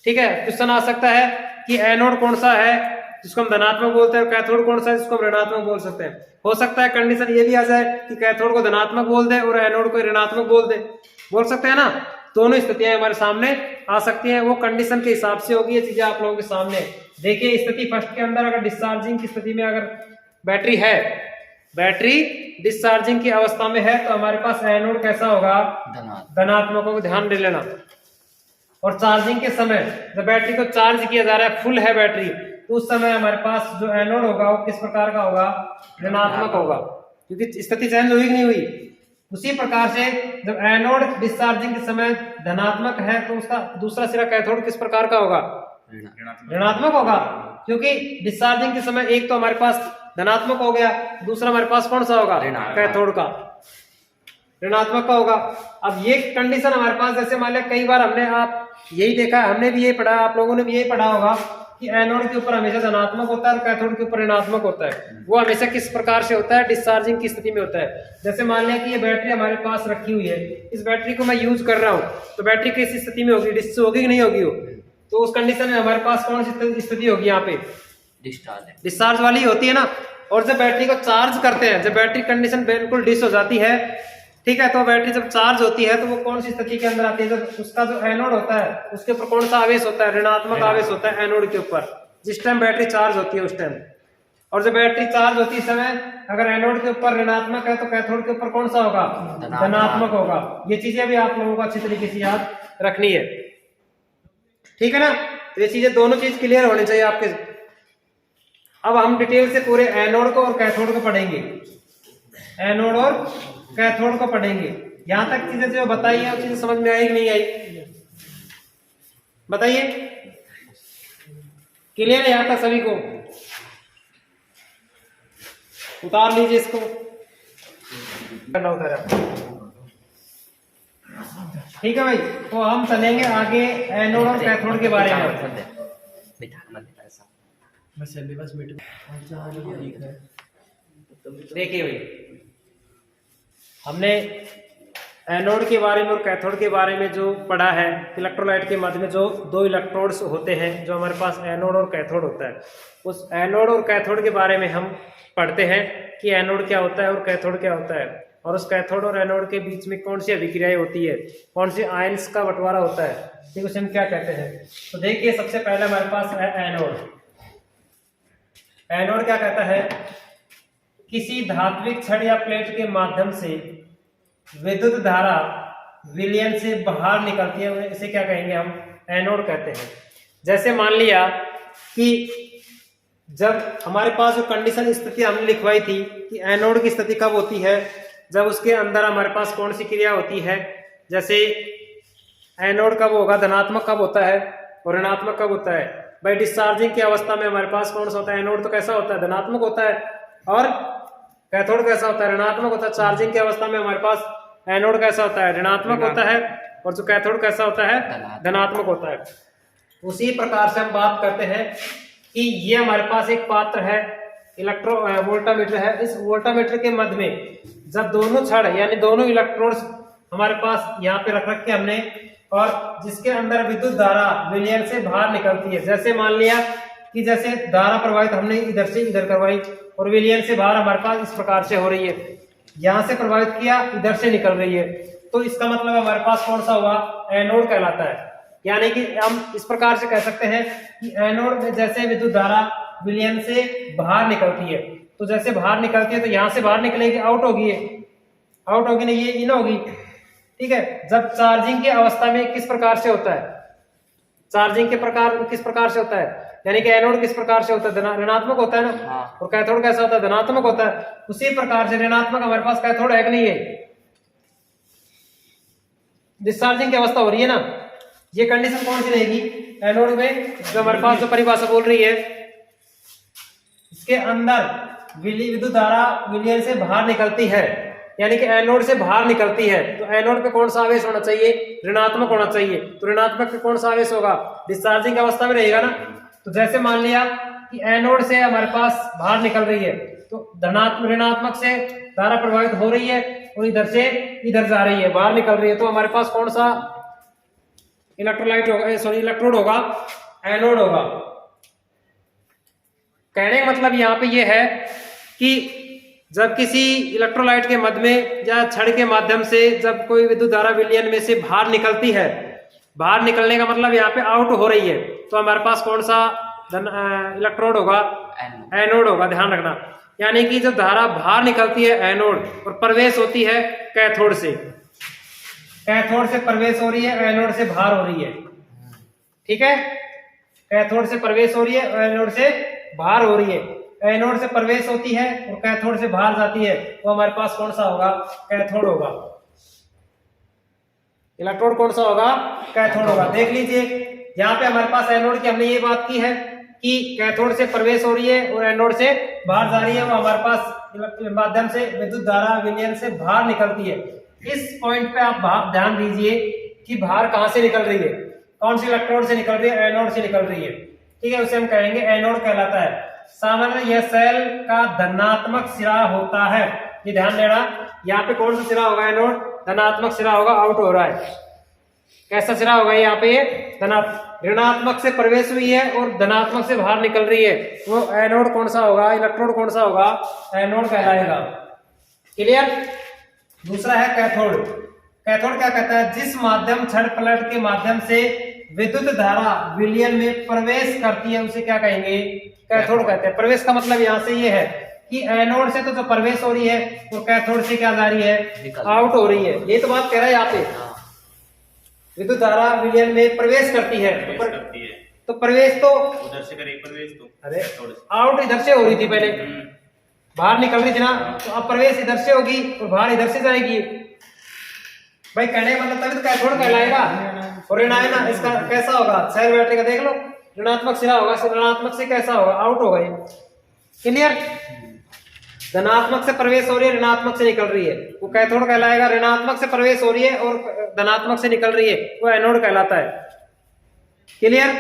ठीक है। क्वेश्चन आ सकता है कि एनोड कौन सा है जिसको हम धनात्मक बोलते हैं, कैथोड कौन सा है जिसको हम ऋणात्मक बोल सकते हैं। हो सकता है कंडीशन ये भी आ जाए कि कैथोड को धनात्मक बोल दे और एनोड को ऋणात्मक बोल सकते हैं ना। दोनों स्थितियां हमारे सामने आ सकती हैं, वो कंडीशन के हिसाब से होगी। ये चीजें आप लोगों के सामने देखिए। स्थिति फर्स्ट के अंदर अगर डिस्चार्जिंग की स्थिति में अगर बैटरी है, बैटरी डिस्चार्जिंग की अवस्था में है, तो हमारे पास एनोड कैसा होगा, धनात्मक होगा, ध्यान दे लेना। और चार्जिंग के समय जब बैटरी को चार्ज किया जा रहा है, फुल है बैटरी, तो उस समय हमारे पास जो एनोड होगा वो किस प्रकार का होगा, ऋणात्मक होगा, क्योंकि स्थिति चेंज हुई कि नहीं हुई। उसी प्रकार से जब एनोड डिस्चार्जिंग के समय धनात्मक है, तो उसका दूसरा सिरा कैथोड किस प्रकार का होगा, ऋणात्मक होगा, क्योंकि डिस्चार्जिंग के समय एक तो हमारे पास धनात्मक हो गया, दूसरा हमारे पास कौन सा होगा, कैथोड का, ऋणात्मक का होगा। अब ये कंडीशन हमारे पास, जैसे मान लिया कई बार हमने आप यही देखा, हमने भी यही पढ़ा, आप लोगों ने भी यही पढ़ा होगा कि एनोड के ऊपर हमेशा धनात्मक होता है और कैथोड के ऊपर ऋणात्मक होता है। वो हमेशा किस प्रकार से होता है, डिस्चार्जिंग की स्थिति में होता है। जैसे मान लिया कि ये बैटरी हमारे पास रखी हुई है, इस बैटरी को मैं यूज कर रहा हूँ, तो बैटरी किस स्थिति में होगी, डिस्चार्ज होगी कि नहीं होगी, तो उस कंडीशन में हमारे पास कौन सी स्थिति होगी, यहाँ पे डिस्चार्ज वाली होती है ना। और जब बैटरी को चार्ज करते हैं, जब बैटरी कंडीशन बिल्कुल डिस हो जाती है, ठीक है, तो बैटरी जब चार्ज होती है तो वो कौन सी स्थिति के अंदर आती है, जब उसका जो एनोड होता है उसके ऊपर कौन सा आवेश होता है, ऋणात्मक आवेश होता है एनोड के ऊपर, जिस टाइम बैटरी चार्ज होती है उस टाइम। और जब बैटरी चार्ज होती है समय अगर एनोड के ऊपर ऋणात्मक है तो कैथोड के ऊपर कौन सा होगा, धनात्मक होगा। ये चीजें भी आप लोगों को अच्छी तरीके से याद रखनी है, ठीक है ना। तो ये चीजें दोनों चीज क्लियर होनी चाहिए आपके। अब हम डिटेल से पूरे एनोड को और कैथोड को पढ़ेंगे, एनोड और कैथोड को पढ़ेंगे। यहां तक चीजें जो बताई है वो चीजें समझ में आई कि नहीं आई, बताइए, क्लियर है यहां तक सभी को? उतार लीजिए इसको, करना उतारा, ठीक है भाई। तो हम चलेंगे आगे एनोड और कैथोड के बारे में। देखिए भाई, हमने एनोड के बारे में और कैथोड के बारे में जो पढ़ा है, इलेक्ट्रोलाइट के मध्य में जो दो इलेक्ट्रोड्स होते हैं, जो हमारे पास एनोड और कैथोड होता है, उस एनोड और कैथोड के बारे में हम पढ़ते हैं कि एनोड क्या होता है और कैथोड क्या होता है, और उस कैथोड और एनोड के बीच में कौन सी अभिक्रियाएं होती है, कौन सी आयंस का बंटवारा होता है, ठीक, उसे हम क्या कहते हैं। तो देखिए, सबसे पहले हमारे पास है एनोड। एनोड क्या कहता है, किसी धात्विक छड़ या प्लेट के माध्यम से विद्युत धारा विलयन से बाहर निकलती है, इसे क्या कहेंगे, हम एनोड कहते हैं। जैसे मान लिया कि जब हमारे पास जो कंडीशन स्थिति हमने लिखवाई थी कि एनोड की स्थिति कब होती है, जब उसके अंदर हमारे पास कौन सी क्रिया होती है, जैसे एनोड कब होगा, धनात्मक कब होता है और ऋणात्मक कब होता है। भाई डिस्चार्जिंग की अवस्था में हमारे पास कौन सा होता है, एनोड तो कैसा होता है, धनात्मक होता है, और कैथोड कैसा होता है, ऋणात्मक होता है। चार्जिंग की अवस्था में हमारे पास एनोड कैसा होता है, ऋणात्मक होता है, और जो कैथोड कैसा होता है, धनात्मक होता है। उसी प्रकार से हम बात करते हैं कि ये हमारे पास एक पात्र है, इलेक्ट्रो वोल्टामीटर है। इस वोल्टामीटर के मध्य में जब दोनों छड़ यानी दोनों इलेक्ट्रोड्स हमारे पास यहाँ पे रख रखे हमने, और जिसके अंदर विद्युत धारा विलयन से बाहर निकलती है। जैसे मान लिया कि जैसे धारा प्रवाहित हमने इधर से इधर करवाई और विलयन से बाहर हमारे पास इस प्रकार से हो रही है, यहाँ से प्रवाहित किया, इधर से निकल रही है, तो इसका मतलब हमारे पास कौन सा हुआ, एनोड कहलाता है। यानी कि हम इस प्रकार से कह सकते हैं कि एनोड में जैसे विद्युत धारा विलयन से बाहर निकलती है, तो जैसे बाहर निकलती है तो यहाँ से बाहर निकलेगी, आउट होगी, आउट होगी नहीं, ये इन होगी, ठीक है। जब चार्जिंग की अवस्था में किस प्रकार से होता है, चार्जिंग के प्रकार किस प्रकार से होता है, यानी कि एनोड किस प्रकार से होता है, ऋणात्मक होता है ना, और कैथोड कैसा होता है, धनात्मक होता है। उसी प्रकार से ऋणात्मक हमारे पास कैथोड है कि नहीं है, डिस्चार्जिंग की अवस्था हो रही है ना, ये कंडीशन कौन सी रहेगी एनोड में, जो हमारे पास जो परिभाषा बोल रही है, इसके अंदर विद्युत धारा विलयन से बाहर निकलती है, यानी कि एनोड से बाहर निकलती है, तो एनोड पे कौन सा आवेश होना चाहिए, ऋणात्मक होना चाहिए। तो ऋणात्मक पे कौन सा आवेश होगा, डिस्चार्जिंग अवस्था में रहेगा ना। तो जैसे मान लिया कि एनोड से हमारे पास बाहर निकल रही है, तो धनात्मक ऋणात्मक से धारा प्रवाहित हो रही है और इधर से इधर जा रही है, बाहर निकल रही है, तो हमारे पास कौन सा इलेक्ट्रोलाइट होगा, सॉरी इलेक्ट्रोड होगा, एनोड होगा। कहने का मतलब यहाँ पे ये है कि जब किसी इलेक्ट्रोलाइट के मध्य में या छड़ के माध्यम से जब कोई विद्युत धारा विलयन में से बाहर निकलती है, बाहर निकलने का मतलब यहाँ पे आउट हो रही है, तो हमारे पास कौन सा इलेक्ट्रोड होगा, एनोड होगा, ध्यान रखना। यानी कि जब धारा बाहर निकलती है एनोड और प्रवेश होती है कैथोड से, कैथोड से प्रवेश हो रही है, एनोड से बाहर हो रही है, ठीक है। कैथोड से प्रवेश हो रही है, एनोड से बाहर हो रही है। एनोड से प्रवेश होती है और कैथोड से बाहर जाती है, तो हमारे पास कौन सा होगा, कैथोड होगा। इलेक्ट्रोड कौन सा होगा, कैथोड होगा। देख लीजिए यहाँ पे हमारे पास एनोड की हमने ये बात की है कि कैथोड से प्रवेश हो रही है और एनोड से बाहर जा रही है, वो हमारे पास माध्यम से विद्युत धारा विलयन से बाहर निकलती है। इस पॉइंट पे आप ध्यान दीजिए कि बाहर कहां से निकल रही है, कौन सी इलेक्ट्रोड से निकल रही है, एनोड से निकल रही है, ठीक है, उसे हम कहेंगे एनोड कहलाता है। सामान्य यह सेल का धनात्मक सिरा होता है, ये ध्यान देना, यहाँ पे कौन सा सिरा होगा, एनोड, धनात्मक सिरा होगा, आउट हो रहा है। कैसा सिरा होगा यहाँ पे, ऋणात्मक से प्रवेश हुई है और धनात्मक से बाहर निकल रही है, वो एनोड कौन सा होगा, इलेक्ट्रोड कौन सा होगा, एनोड कहलाएगा। क्लियर। दूसरा है कैथोड। कैथोड क्या कहता है, जिस माध्यम छड़ पलट के माध्यम से विद्युत धारा विलयन में प्रवेश करती है उसे क्या कहेंगे, कैथोड कहते हैं। प्रवेश का मतलब यहाँ से ये है कि एनोड से तो जो प्रवेश हो रही है वो कैथोड से क्या जा रही है, आउट हो रही है। ये तो बात कह रहा है यहाँ पे, विद्युत धारा विलयन में प्रवेश करती है, तो प्रवेश तो उधर से करे, प्रवेश तो अरे आउट इधर से हो रही थी पहले, बाहर निकल रही थी ना, तो अब प्रवेश इधर से होगी और बाहर इधर से जाएगी। भाई कहने का मतलब तभी तो कैथोड कहलाएगा। और ऋणायन इसका कैसा होगा, सेल बैटरी का देख लो, ऋणात्मक सिरा होगा, ऋणात्मक से कैसा होगा, आउट होगा ये। क्लियर। धनात्मक से प्रवेश हो रही है, ऋणात्मक से निकल रही है, वो कैथोड कहलाएगा। ऋणात्मक से प्रवेश हो रही है और धनात्मक से निकल रही है, वो एनोड कहलाता है। क्लियर।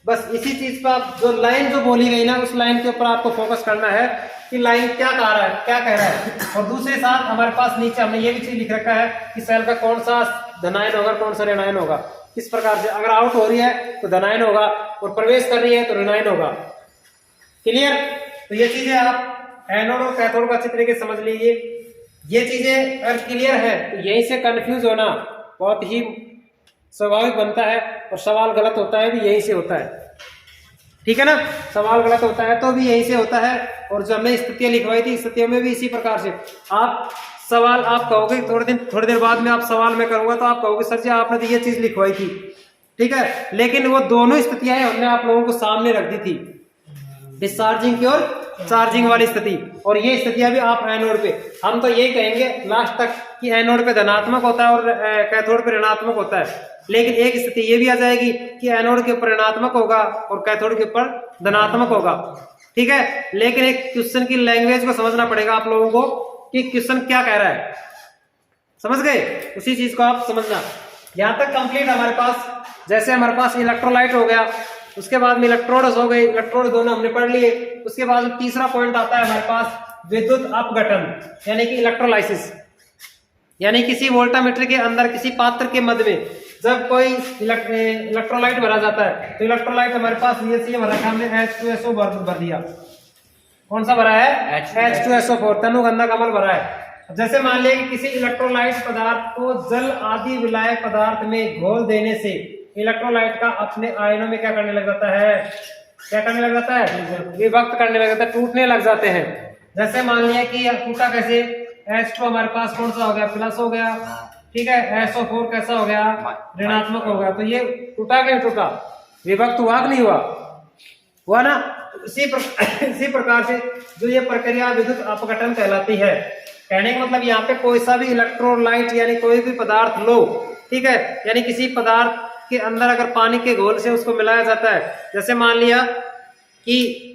बस इसी चीज पर आप जो लाइन जो बोली गई ना, उस लाइन के ऊपर आपको फोकस करना है कि लाइन क्या कह रहा है, क्या कह रहा है। और दूसरे साथ हमारे पास नीचे हमने ये भी चीज लिख रखा है कि सेल का कौन सा धनायन होगा, कौन सा ऋणायन होगा। किस प्रकार से, अगर आउट हो रही है तो धनायन होगा और प्रवेश कर रही है तो ऋणायन होगा। क्लियर। तो ये चीजें आप एनोड और कैथोड को अच्छी तरीके से समझ लीजिए। ये चीजें अगर क्लियर है तो यहीं से कंफ्यूज होना बहुत ही स्वाभाविक बनता है, और सवाल गलत होता है भी यहीं से होता है, ठीक है ना। सवाल गलत होता है तो भी यहीं से होता है, और जो हमने स्थितियां लिखवाई थी, स्थितियों में भी इसी प्रकार से आप सवाल आप कहोगे, थोड़ी देर बाद में आप सवाल में करूंगा तो आप कहोगे सर जी आपने तो ये चीज लिखवाई थी, ठीक है, लेकिन वो दोनों स्थितियां हमने आप लोगों को सामने रख दी थी, डिस्चार्जिंग की और चार्जिंग वाली स्थिति, और ये स्थितियां भी आप एनोड पे, हम तो यही कहेंगे लास्ट तक कि एनोड पे धनात्मक होता है और कैथोड पे ऋणात्मक होता है। लेकिन एक स्थिति ये भी आ जाएगी कि एनोड के ऊपर ऋणात्मक होगा और कैथोड के ऊपर धनात्मक होगा, ठीक है। लेकिन एक क्वेश्चन की लैंग्वेज को समझना पड़ेगा आप लोगों को कि क्वेश्चन क्या कह रहा है, समझ गए, उसी चीज को आप समझना। यहां तक कंप्लीट हमारे पास। जैसे हमारे पास इलेक्ट्रोलाइट हो गया, उसके बाद में इलेक्ट्रोड्स हो गए, इलेक्ट्रोड दोनों हमने पढ़ लिए। उसके बाद में तीसरा पॉइंट आता है हमारे पास विद्युत अपघटन, यानी कि इलेक्ट्रोलाइसिस, यानी किसी वोल्टामीटर के अंदर किसी पात्र के मध्य में जब कोई इलेक्ट्रोलाइट भरा जाता है, तो इलेक्ट्रोलाइट हमारे पास ये भरा है, हमने H2SO भर दिया। कौन सा भरा है, H2SO4, तनुगंधा कमल भरा है। जैसे मान लिया कि किसी इलेक्ट्रोलाइट पदार्थ को जल आदि विलायक पदार्थ में घोल देने से इलेक्ट्रोलाइट का अपने आयनों में क्या करने लग जाता है, क्या करने लग जाता है, विभक्त करने लग जाता है, टूटने लग जाते हैं। जैसे मान लिया कि टूटा कैसे, H2 हमारे पास कौन सा हो गया, प्लस हो गया, ठीक है, SO4 कैसा हो गया, ऋणात्मक हो गया। तो ये टूटा क्या, टूटा, विभक्त हुआ कि नहीं हुआ ना। इसी प्रकार से जो ये प्रक्रिया विद्युत अपघटन कहलाती है। कहने का मतलब यहाँ पे कोई सा भी इलेक्ट्रोलाइट यानी कोई भी पदार्थ लो, ठीक है, यानी किसी पदार्थ के अंदर अगर पानी के घोल से उसको मिलाया जाता है, जैसे मान लिया कि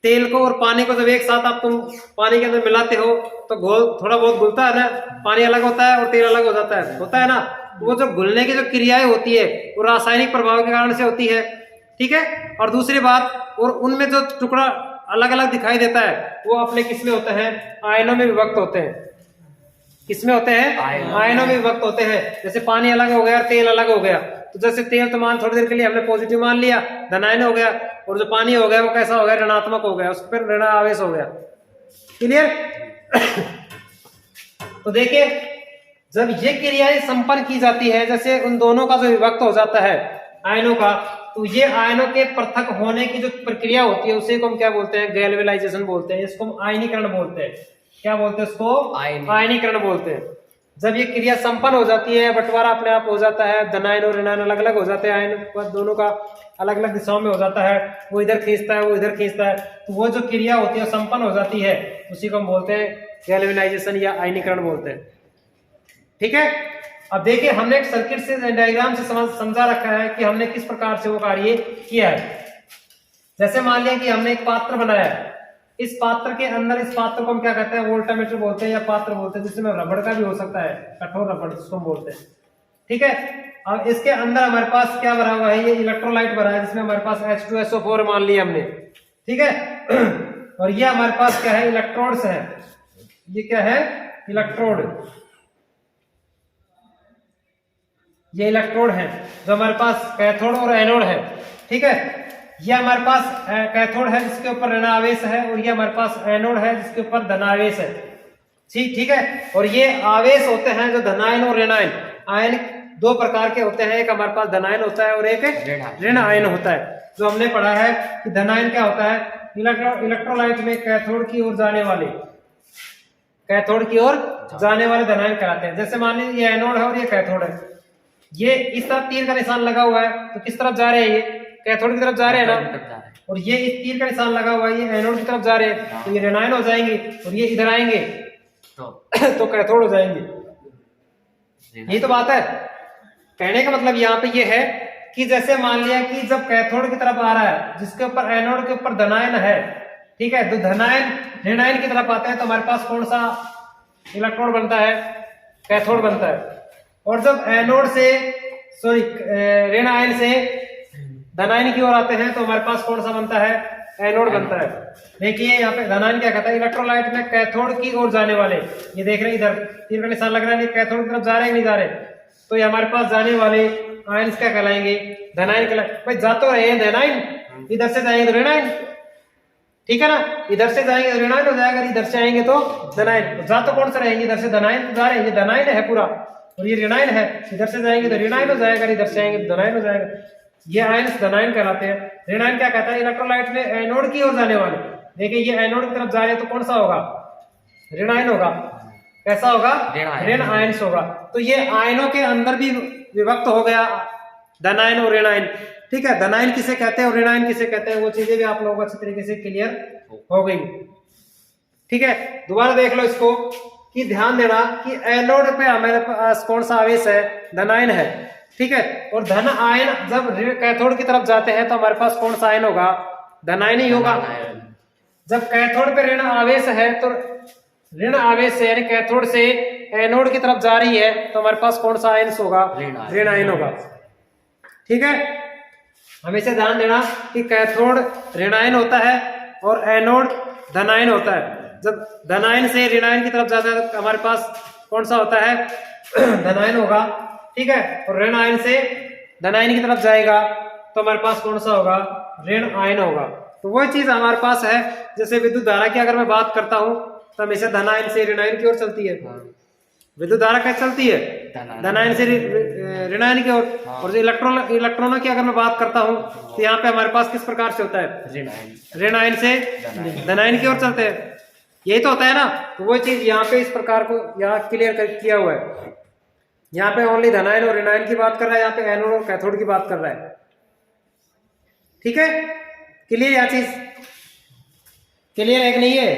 तेल को और पानी को जब एक साथ आप तुम पानी के अंदर मिलाते हो तो घोल थोड़ा बहुत घुलता है ना, पानी अलग होता है और तेल अलग हो जाता है, होता है ना। वो जो घुलने की जो क्रियाएं होती है वो रासायनिक प्रभाव के कारण से होती है, ठीक है। और दूसरी बात, और उनमें जो टुकड़ा अलग अलग दिखाई देता है वो अपने किसमें होते हैं, आयनों में विभक्त होते हैं। किसमें होते हैं, आयनों में विभक्त होते हैं। जैसे पानी अलग हो गया, तेल अलग हो गया, तो जैसे तेल तो मान थोड़ी देर के लिए हमने पॉजिटिव मान लिया, धनायन हो गया, और जो पानी हो गया वो कैसा हो गया, ऋणात्मक हो गया, उस पर ऋण आवेश हो गया। क्लियर। तो देखिए जब ये क्रियाएं संपन्न की जाती है, जैसे उन दोनों का जो विभक्त हो जाता है आयनों का, तो ये आयनों के पृथक होने की जो प्रक्रिया होती है उसे को हम क्या बोलते हैं, गैल्वेनाइजेशन बोलते हैं। इसको हम आयनीकरण बोलते हैं। क्या बोलते हैं इसको, आयनीकरण बोलते हैं। जब ये क्रिया संपन्न हो जाती है, बंटवारा अपने आप हो जाता है, धनायन और ऋणायन अलग अलग हो जाते हैं, आयन दोनों का अलग अलग दिशाओं में हो जाता है, वो इधर खींचता है, वो इधर खींचता है, तो वो जो क्रिया होती है संपन्न हो जाती है, उसी को हम बोलते हैं गैल्वेनाइजेशन या आयनीकरण बोलते हैं, ठीक है। अब देखिए हमने एक सर्किट से डायग्राम से समझा रखा है कि हमने किस प्रकार से वो कार्य किया है। जैसे मान लिया कि हमने एक पात्र बनाया है, इस पात्र के अंदर, इस पात्र को हम क्या कहते हैं, वोल्टामीटर बोलते हैं या पात्र बोलते हैं, जिसमें रबड़ का भी हो सकता है, कठोर रबड़ जिसको हम बोलते हैं। ठीक है, अब इसके अंदर हमारे पास क्या भरा हुआ है, ये इलेक्ट्रोलाइट भरा है, जिसमें हमारे पास H2SO4 मान लिया हमने। ठीक है, और ये हमारे पास क्या है, इलेक्ट्रोड्स है। ये क्या है, इलेक्ट्रोड। ये इलेक्ट्रोड है जो हमारे पास कैथोड और एनोड है। ठीक है, ये हमारे पास कैथोड है जिसके ऊपर ऋणावेश है, और ये हमारे पास एनोड है जिसके ऊपर धनावेश है। ठीक है, और ये आवेश होते हैं जो धनायन और ऋणायन, आयन दो प्रकार के होते हैं, एक हमारे पास धनायन होता है और एक ऋण आयन होता है। जो हमने पढ़ा है कि धनायन क्या होता है, इलेक्ट्रोलाइट में कैथोड की ओर जाने वाले, कैथोड की ओर जाने वाले धनायन कहलाते हैं। जैसे मान लीजिए ये एनोड है और ये कैथोड है, ये इस तरफ तीर का निशान लगा हुआ है, तो किस तरफ जा रहे हैं, ये कैथोड की तरफ जा रहे हैं ना, और ये इस तीर का निशान लगा हुआ है, ये एनोड की तरफ जा रहे हैं, तो ये ऋणायन हो जाएंगे, और ये इधर आएंगे तो कैथोड हो जाएंगे। यही तो बात है। कहने का मतलब यहाँ पे ये है कि जैसे मान लिया कि जब कैथोड की तरफ आ रहा है, जिसके ऊपर एनोड के ऊपर धनायन है, ठीक है, तो धनायन ऋणायन की तरफ आते हैं, तो हमारे पास कौन सा इलेक्ट्रोड बनता है, कैथोड बनता है। और जब एनोड से सॉरी ऋण आयन से धनायन की ओर आते हैं, तो हमारे पास कौन सा बनता है, एनोड बनता है। देखिए यहाँ पे धनायन क्या कहता है, इलेक्ट्रोलाइट में कैथोड की ओर जाने वाले, ये देख रहे हैं इधर तीर का निशान लग रहा है, कैथोड की तरफ जा रहे हैं नहीं जा रहे, तो ये हमारे पास जाने वाले आयन्स क्या कहलाएंगे, धनायन कहलाएंगे। भाई जा तो रहे हैं धनायन, इधर से जाएंगे तो ऋणायन, ठीक है ना, इधर से जाएंगे तो ऋणायन हो जाएगा, इधर से आएंगे तो धनायन। जा तो कौन सा रहेंगे, इधर से धनायन जा रहे हैं, ये धनायन है पूरा, और ये ऋणायन है, इधर से जाएंगे तो ऋणायन हो जाएगा, इधर से आएंगे तो धनायन हो जाएगा। ये आयन्स धनायन कहलाते हैं। ऋणायन क्या कहता है, इलेक्ट्रोलाइट में एनोड की ओर जाने वाले, देखिए ये एनोड की तरफ जा रहे हैं, तो कौन सा होगा, ऋणायन होगा। कैसा होगा, ऋण आयन्स होगा। तो ये आयनों के अंदर भी विभक्त हो गया धनायन और ऋणायन। ठीक है, धनायन किसे कहते हैं और ऋणायन किसे कहते हैं, वो चीजें भी आप लोगों को अच्छी तरीके से क्लियर हो गई। ठीक है, दोबारा देख लो इसको कि ध्यान देना कि एनोड पे हमारे पास कौन सा आवेश है, धनायन है। ठीक है, और धन आयन जब कैथोड की तरफ जाते हैं तो हमारे पास कौन सा आयन होगा, धनायन ही होगा। जब कैथोड पे ऋण आवेश है तो ऋण आवेश से यानी कैथोड से एनोड की तरफ जा रही है, तो हमारे पास कौन सा आयन होगा, ऋण आयन होगा। ठीक है, हमेशा ध्यान देना कि कैथोड ऋणायन होता है और एनोड धनायन होता है। जब धनायन से ऋणायन की तरफ जाता है तो हमारे पास कौन सा होता है, धनायन होगा। ठीक है, और ऋण आयन से धनायन की तरफ जाएगा तो हमारे पास कौन सा होगा, ऋण आयन होगा। तो वही चीज हमारे पास है। जैसे विद्युत धारा की अगर मैं बात करता हूं तो हमेशा धनायन से ऋणायन की ओर चलती है। विद्युत धारा कैसे चलती है, धनायन से ऋणायन की ओर। और जो इलेक्ट्रॉनों की अगर मैं बात करता हूं तो यहाँ पे हमारे पास किस प्रकार से होता है, ऋणायन से धनायन की ओर चलते हैं। यही तो होता है ना। तो वो चीज यहाँ पे इस प्रकार को यहाँ क्लियर किया हुआ है। यहाँ पे ओनली धनायन और ऋणायन की बात कर रहा है, यहाँ पे एनोड और कैथोड की बात कर रहा है। ठीक है, क्लियर, यह चीज क्लियर है कि नहीं है।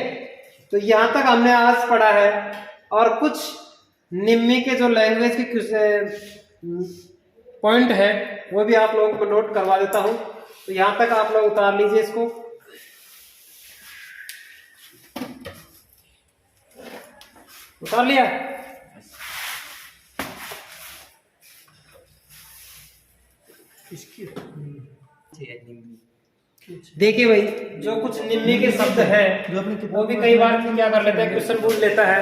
तो यहां तक हमने आज पढ़ा है, और कुछ निम्मी के जो लैंग्वेज के पॉइंट है वो भी आप लोगों को नोट करवा देता हूं। तो यहां तक आप लोग उतार लीजिए इसको। उतार लिया, देखिए भाई जो कुछ निम्मी के शब्द हैं वो भी कई बार क्या कर लेते हैं, क्वेश्चन पूछ लेता है,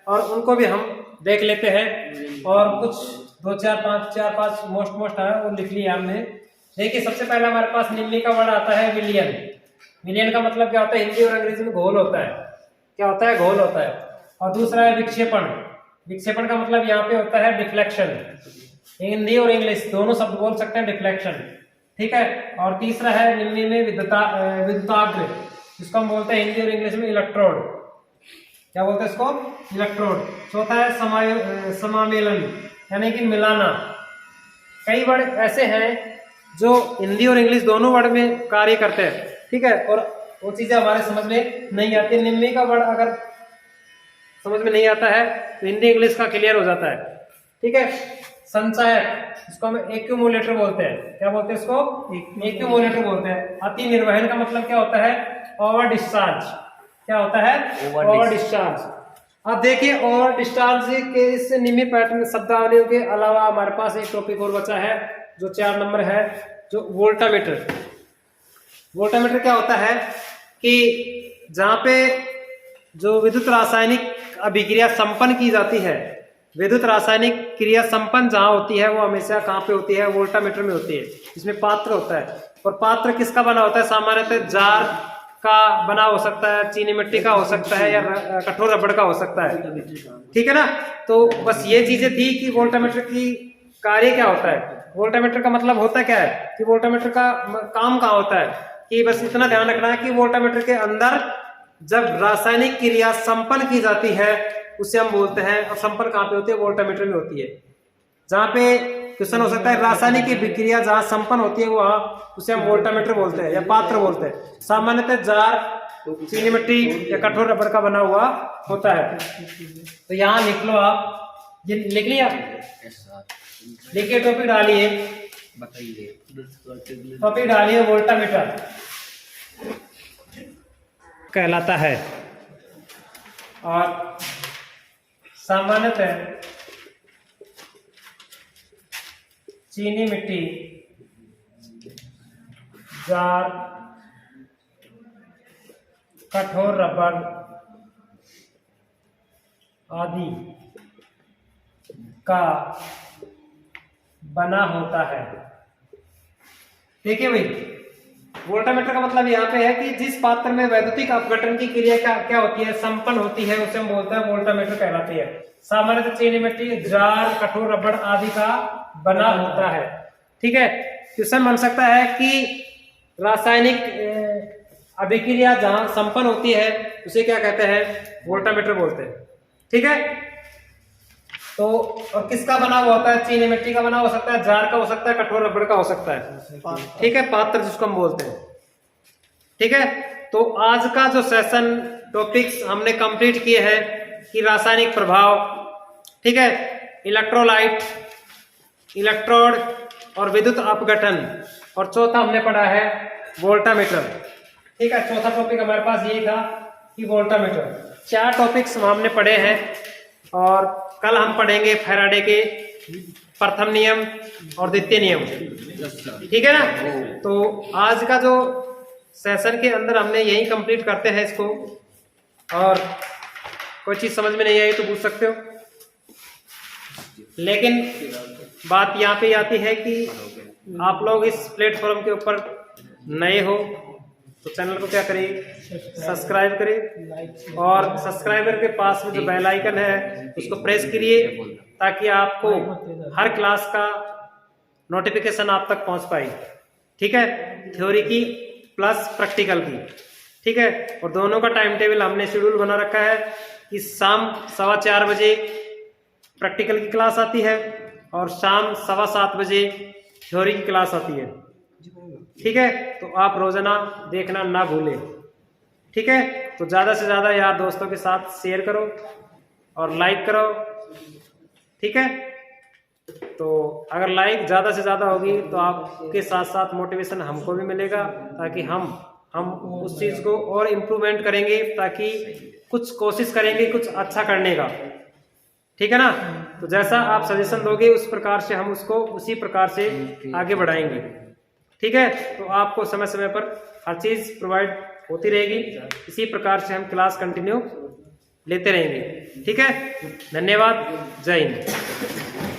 और उनको भी हम देख लेते हैं। और कुछ 2 4 5 मोस्ट है वो लिख लिया हमने। देखिए सबसे पहले हमारे पास निम्मी का वर्ड आता है विलियन। विलियन का मतलब क्या होता है, हिंदी और अंग्रेजी में घोल होता है। क्या होता है, घोल होता है। और दूसरा है विक्षेपण। विक्षेपण का मतलब यहाँ पे होता है डिफ्लेक्शन। हिंदी और इंग्लिश दोनों शब्द बोल सकते हैं, डिफ्लेक्शन। ठीक है, और तीसरा है निम्मी में विद्युताग्र, जिसको हम बोलते हैं हिंदी और इंग्लिश में इलेक्ट्रोड। क्या बोलते हैं इसको, इलेक्ट्रोड। चौथा है समामेलन यानी कि मिलाना। कई वर्ड ऐसे हैं जो हिंदी और इंग्लिश दोनों वर्ड में कार्य करते हैं। ठीक है, और वो चीजें हमारे समझ में नहीं आती। निम्मी का वर्ड अगर समझ में नहीं आता है तो हिंदी इंग्लिश का क्लियर हो जाता है। ठीक है। संचायक, इसको हम एक्यूमुलेटर बोलते हैं। क्या बोलते हैं इसको? एक्यूमुलेटर बोलते हैं। अति निर्वहन का मतलब क्या होता है? Over discharge. क्या होता है? Over discharge. अब देखिए, ओवर डिस्चार्ज के इस निम्न पैटर्न शब्दावलियों के अलावा हमारे पास एक टॉपिक और बचा है जो 4 नंबर है, जो वोल्टामीटर। वोल्टामीटर क्या होता है कि जहां पे जो विद्युत रासायनिक अभिक्रिया संपन्न की जाती है, विद्युत रासायनिक क्रिया संपन्न जहां होती है वो हमेशा कहां पे होती है? वोल्टामीटर में होती है। इसमें पात्र होता है, और पात्र किसका बना होता है? सामान्यतः जार का बना हो सकता है, चीनी मिट्टी का हो सकता है, या कठोर रबड़ का हो सकता है। ठीक है ना। तो बस ये चीजें थी कि वोल्टामीटर की कार्य क्या होता है। वोल्टामीटर का मतलब होता क्या है कि वोल्टामीटर का काम कहाँ होता है, कि बस इतना ध्यान रखना है कि वोल्टामीटर के अंदर जब रासायनिक क्रिया संपन्न की जाती है उसे हम बोलते हैं। और संपन्न कहाँ पे होती है? वोल्टामीटर में होती है। जहाँ पे क्वेश्चन हो सकता है रासायनिक की विक्रिया जहाँ संपन्न होती है वहां, उसे हम वोल्टामीटर बोलते हैं या पात्र बोलते हैं। सामान्यतः जार, चीनी मिट्टी या कठोर रबड़ का बना हुआ होता है। तो यहाँ लिख लो आप, ये लिख लिया, लिखिए, टॉपिक डालिए, टॉपिक डालिए वोल्टामीटर कहलाता है। और सामान्यतः चीनी मिट्टी, जार, कठोर रबड़ आदि का बना होता है। देखिए भाई, वोल्टामीटर का मतलब यहाँ पे है कि जिस पात्र में वैद्युतिक अपघटन की क्रिया क्या होती है? संपन्न होती है, उसे हम बोलते हैं वोल्टामीटर कहलाती है। सामान्यतः चीनी मिट्टी, जार, कठोर रबड़ आदि का बना होता है। ठीक है। क्वेश्चन बन सकता है कि रासायनिक अभिक्रिया जहां संपन्न होती है उसे क्या कहते हैं? वोल्टामीटर बोलते हैं। ठीक है। तो और किसका बना हुआ होता है? चीनी मिट्टी का बना हो सकता है, जार का हो सकता है, कठोर रबड़ का हो सकता है। ठीक है, पात्र जिसको हम बोलते हैं। ठीक है। तो आज का जो सेशन टॉपिक्स हमने कंप्लीट किए हैं कि रासायनिक प्रभाव, ठीक है, इलेक्ट्रोलाइट, इलेक्ट्रोड और विद्युत अपघटन, और चौथा हमने पढ़ा है वोल्टामीटर। ठीक है, चौथा टॉपिक हमारे पास यही था कि वोल्टामीटर। 4 टॉपिक्स हमने पढ़े हैं, और कल हम पढ़ेंगे फैराडे के प्रथम नियम और द्वितीय नियम। ठीक है ना। तो आज का जो सेशन के अंदर हमने यही कंप्लीट करते हैं इसको, और कोई चीज समझ में नहीं आई तो पूछ सकते हो। लेकिन बात यहाँ पे आती है कि आप लोग इस प्लेटफॉर्म के ऊपर नए हो तो चैनल को क्या करिए? सब्सक्राइब करिए, और सब्सक्राइबर के पास में जो बेल आइकन है उसको प्रेस करिए, ताकि आपको हर क्लास का नोटिफिकेशन आप तक पहुंच पाए। ठीक है, थ्योरी की प्लस प्रैक्टिकल की। ठीक है, और दोनों का टाइम टेबल हमने शेड्यूल बना रखा है कि शाम 4:15 बजे प्रैक्टिकल की क्लास आती है और शाम 7:15 बजे थ्योरी की क्लास आती है। ठीक है, तो आप रोजाना देखना ना भूलें। ठीक है, तो ज्यादा से ज्यादा यार दोस्तों के साथ शेयर करो और लाइक करो। ठीक है, तो अगर लाइक ज्यादा से ज्यादा होगी तो आपके साथ साथ मोटिवेशन हमको भी मिलेगा, ताकि हम उस चीज को और इम्प्रूवमेंट करेंगे, ताकि कुछ कोशिश करेंगे कुछ अच्छा करने का। ठीक है ना। तो जैसा आप सजेशन दोगे उस प्रकार से हम उसको उसी प्रकार से आगे बढ़ाएंगे। ठीक है, तो आपको समय समय पर हर चीज प्रोवाइड होती रहेगी। इसी प्रकार से हम क्लास कंटिन्यू लेते रहेंगे। ठीक है, धन्यवाद, जय हिंद।